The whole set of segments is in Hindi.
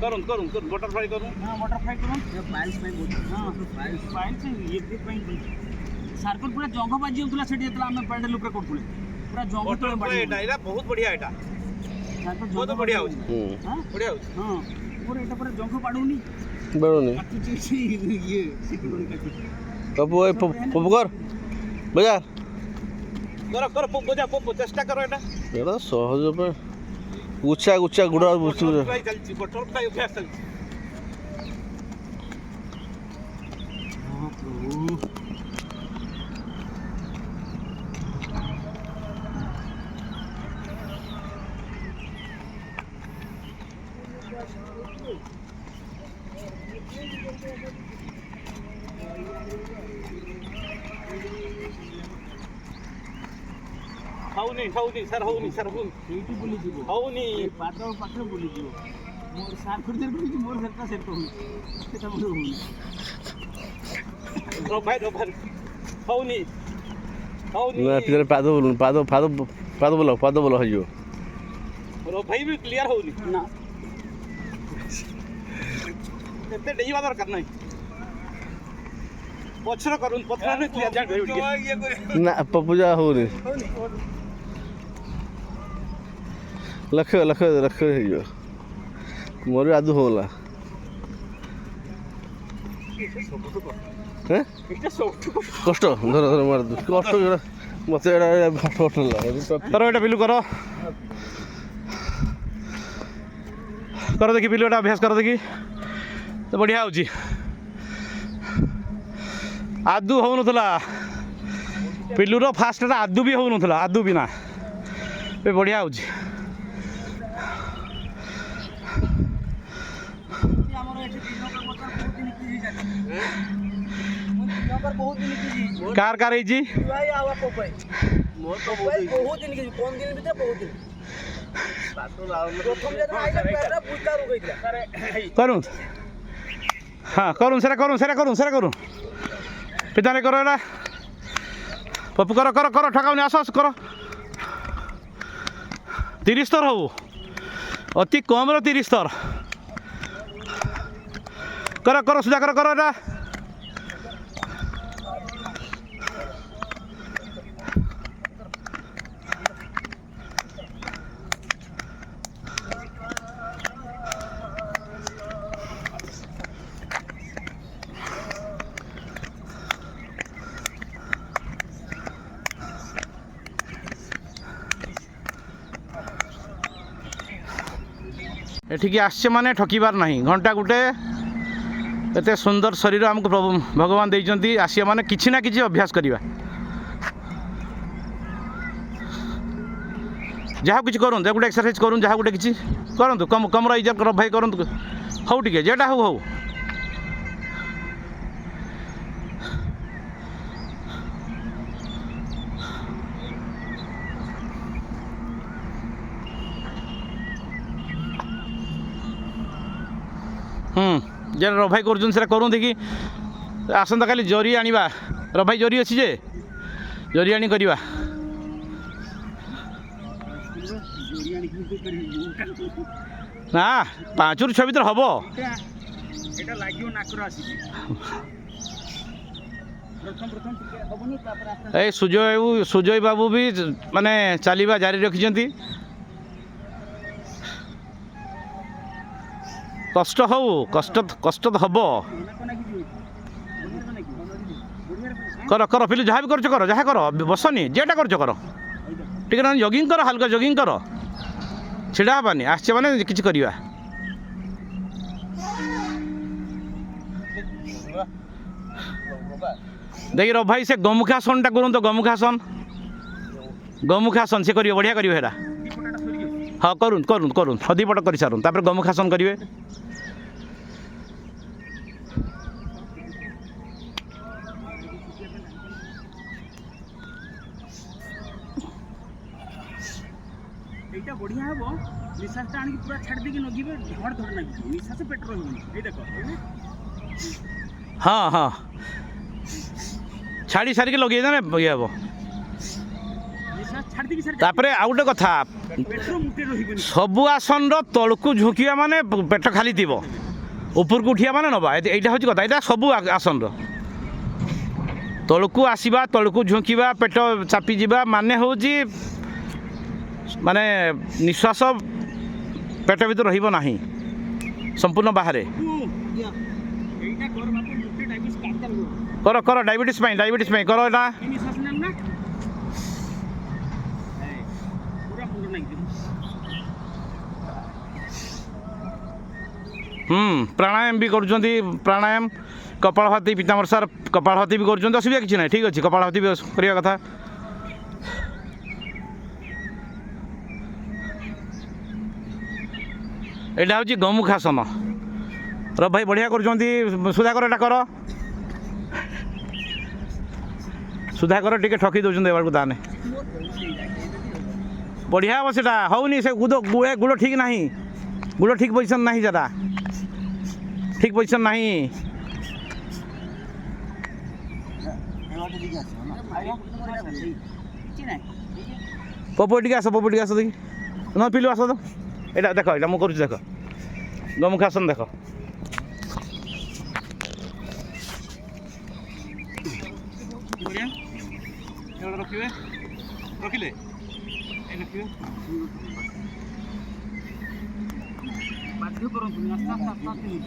करून करून करून बटरफ्लाई करून हां बटरफ्लाई करून पाइल्स ପାଇଁ ବହୁତ हां पाइल्स ये ପାଇଁ सार्कल पूरा जंघ बाजी होतला सेठी जेतला हम पैडल ऊपर करथुले पूरा जंघ तळे बाजी एटा एटा बहुत बढ़िया एटा बहुत बढ़िया हो हां बढ़िया हो हां पूरा एटा पूरा जंघ पाडुनी बड़ोनी ये सिक्योरिटी का पप्पू पप्पू कर बजा करो करो बजा पप्पू चेष्टा करो एटा एटा सहज पे गुच्छा गुच्छा गुड़ा बुझु बटरफ्लाई चलची बटरफ्लाई अभ्यास चलची हां प्रभु हौनी सर हौनी एठी बुली जीवो हौनी पादो पाखरे बुली जीवो मोर सार्कल जर बुली मोर सरका सेट हो सेटा मोर होनी रोभाई हौनी ना पिछले पादो बोलो हजो रोभाई भी क्लियर हौनी ना एते डेइवा दरकार नाही पछर करून पथराने क्लियर जान गयो ना पप्पू जा हो रे लख हजो मोर आदु होला हैं कष्ट धर मार कष्ट मत फट करो एटा बिलु करो देखि बिलु एटा अभ्यास करो देखि तो बढ़िया होची आदु हो नथला पिलुर फास्ट आदु भी हो नथला आदु बिना ए बढ़िया होची कार कार जी भाई आवा को भाई मोर तो बहुत दिन के कौन दिन बिते बहुत दिन प्रथम जब आइला पैरा बुझता रो गइला करूँ हाँ करूँ सेरा पिता ने करो एटा पप्पू करो ठकाउनी आस करो 30 स्तर हो अति कम 30 स्तर करो सुधा करो एटा एठिकी आसचे माने ठकिबार नहीं घंटा गुटे एते सुंदर शरीर आमको भगवान देइचंती आसिया माने किछि ना किछि अभ्यास करिवा जहाँ किछि करूँ गुटे एक्सरसाइज करूँ जहाँ गुटे किछि करंतु कमर इजा कर भाई करंतु हौ टिके जेटा हौ जे रभाई कर करूँ देखी आसंता काली जरी आनिबा रभाई जरी अच्छी जे जरी आनी करवा ना 5 ରୁ 6 भीतर हम ए सुजय बाबू भी माने चलवा जारी रखिंट कष्ट हो कष्ट तो हम कर पिलु जहाँ भी कर जहाँ कर बसनी जेटा कर टे जगिंग कर हल्का जगिंग कर छिड़ा हबानी आसचे माने किछि करिवा देखी रो भाई से गमुखासन टा करूँ तो गमुखासन से करियो बढ़िया करियो हेरा हाँ करूँ हदीपट कर सारूँ तापर गमुखासन करिवे एटा बढ़िया हेबो निश्वास टा आनी पूरा छाड़ देके नगिबे धड़ धड़ नगिबे निश्वास पेट रहबो ए देखो हाँ हाँ छाड़ी सारी के लगे ना ये हेबो निश्वास ଛାଡ଼ି ଦେଇକି ସାର୍ ତାପରେ ଆଉ ଗୋଟେ କଥା ପେଟର ମୁଟେ ରହିବନି ସବୁ ଆସନର ତଳକୁ ଝୁଙ୍କିବା ମାନେ ପେଟ ଖାଲି ଥିବ ଉପରକୁ ଉଠିବା ମାନେ ନେବା ଏଇଟା ହେଉଛି କଥା ଏଇଟା ସବୁ ଆସନର ତଳକୁ ଆସିବା ତଳକୁ ଝୁଙ୍କିବା ପେଟ ଚାପିଯିବା ମାନେ ହେଉଛି ମାନେ ନିଶ୍ୱାସ ପେଟ ଭିତରେ ରହିବ ନାହିଁ ସମ୍ପୂର୍ଣ୍ଣ ବାହାରେ এইটা কর বাপু মুটে ডায়াবেটিস কাটতে হবে କର କର ଡାଇବେଟିସ୍ ପାଇଁ କର ଏଇଟା এই নিঃশ্বাস নেন না এই পুরো মুন্ড নাই দিন ପ୍ରାଣାୟାମ ବି କରୁଛନ୍ତି ପ୍ରାଣାୟାମ କପାଳଭାତି ପିତାମ୍ବର ସାର୍ କପାଳଭାତି ବି କରୁଛନ୍ତି ଅସୁବିଧା କିଛି ନାହିଁ ଠିକ୍ ଅଛି କପାଳଭାତି ବି କରିବା କଥା ଏଇଟା ହେଉଛି ଗମୁଖାସନ ରବ ଭାଇ ବଢ଼ିଆ କରୁଛନ୍ତି ସୁଧାକର ଏଇଟା କର ସୁଧାକର ଟିକେ ଠକି ଦେଉଛନ୍ତି ଏବାରକୁ ତାହେଲେ ବଢ଼ିଆ ହେବ ସେଇଟା ହେଉନି ସେ ଗୁଡ଼ ଠିକ୍ ନାହିଁ ଗୁଡ଼ ଠିକ୍ ପୋଜିସନ୍ ନାହିଁ ସେଟା ଠିକ୍ ପୋଜିସନ୍ ନାହିଁ ପପୁ ଟିକେ ଆସ ଦେଖି ନ ପିଲୁ ଆସ ତ ଏଇଟା ଦେଖ ଏଇଟା ମୁଁ କରୁଛି ଦେଖ ଗମୁଖାସନ ଦେଖ বড়িয়া এগুলো রখিবে রখিলে এই রখিবে বাধ্য করন্তু আস্তে আস্তে আস্তে নিয়ে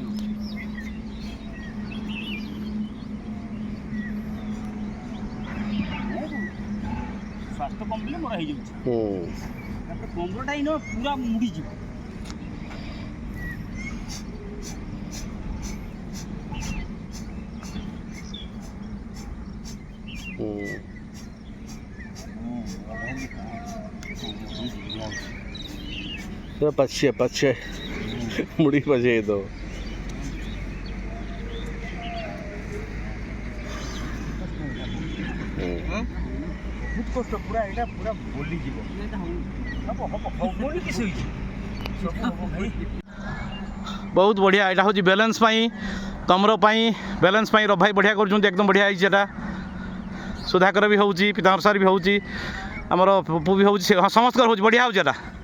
স্বাস্থ্য কমপ্লেন মোর হয়ে যাচ্ছে তারপরে কমরটা ইনো পুরা মুড়ি যাব पच्छे मुड़ी पछे तो बहुत कष्ट पूरा এটা पूरा बोली जीव এটা হবনি কিছু হইছে बहुत बढ़िया यहाँ हूँ बैलेंस कमर बैलेंस रब भाई बढ़िया कर एकदम बढ़िया है सुधाकर भी होची पिताम्बर सार भी होची आमर पप्पू भी होची समस्त हो बढ़िया हो